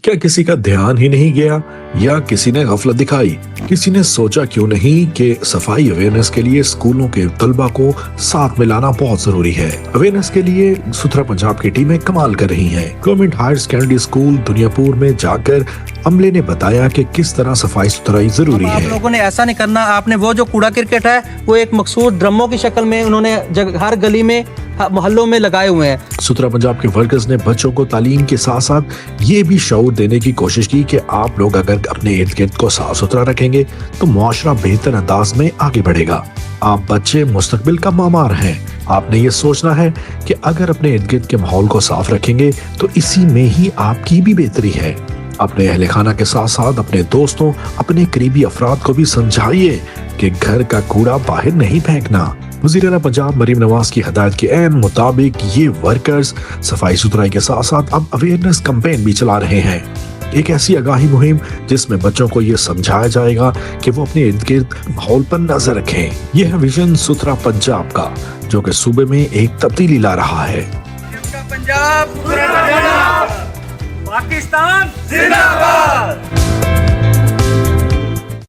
क्या किसी का ध्यान ही नहीं गया या किसी ने गफलत दिखाई? किसी ने सोचा क्यों नहीं कि सफाई अवेयरनेस के लिए स्कूलों के तलबा को साथ में लाना बहुत जरूरी है। अवेयरनेस के लिए सुथरा पंजाब की टीमें कमाल कर रही हैं। Government higher secondary school Duniyapur में जाकर अमले ने बताया कि किस तरह सफाई सुथराई जरूरी है। आप लोगों ने ऐसा नहीं करना। आपने वो जो कूड़ा क्रिकेट है वो एक मखसूस ड्रमों की शक्ल में उन्होंने हर गली में मोहल्लों में लगाए हुए हैं। सुथरा पंजाब के वर्कर्स ने बच्चों को तालीम के साथ साथ ये भी शऊर देने की कोशिश की कि आप लोग अगर अपने इर्द गिर्द को साफ सुथरा रखेंगे तो मुआशरा बेहतर अंदाज में आगे बढ़ेगा। आप बच्चे मुस्तकबिल का मामार हैं। आपने ये सोचना है कि अगर अपने इर्द गिर्द के माहौल को साफ रखेंगे तो इसी में ही आपकी भी बेहतरी है। अपने अहले खाना के साथ साथ अपने दोस्तों, अपने करीबी अफराद को भी समझाइए कि घर का कूड़ा बाहर नहीं फेंकना। वज़ीर आला पंजाब मरीम नवाज की हदायत के ऐन मुताबिक ये वर्कर्स सफाई सुथराई के साथ साथ अब अवेयरनेस कैंपेन भी चला रहे हैं। एक ऐसी आगाही मुहिम जिसमें बच्चों को ये समझाया जाएगा कि वो अपने इर्द गिर्द माहौल पर नजर रखें। यह है विजन सुथरा पंजाब का, जो कि सूबे में एक तब्दीली ला रहा है। पंजाब, पाकिस्तान जिंदाबाद।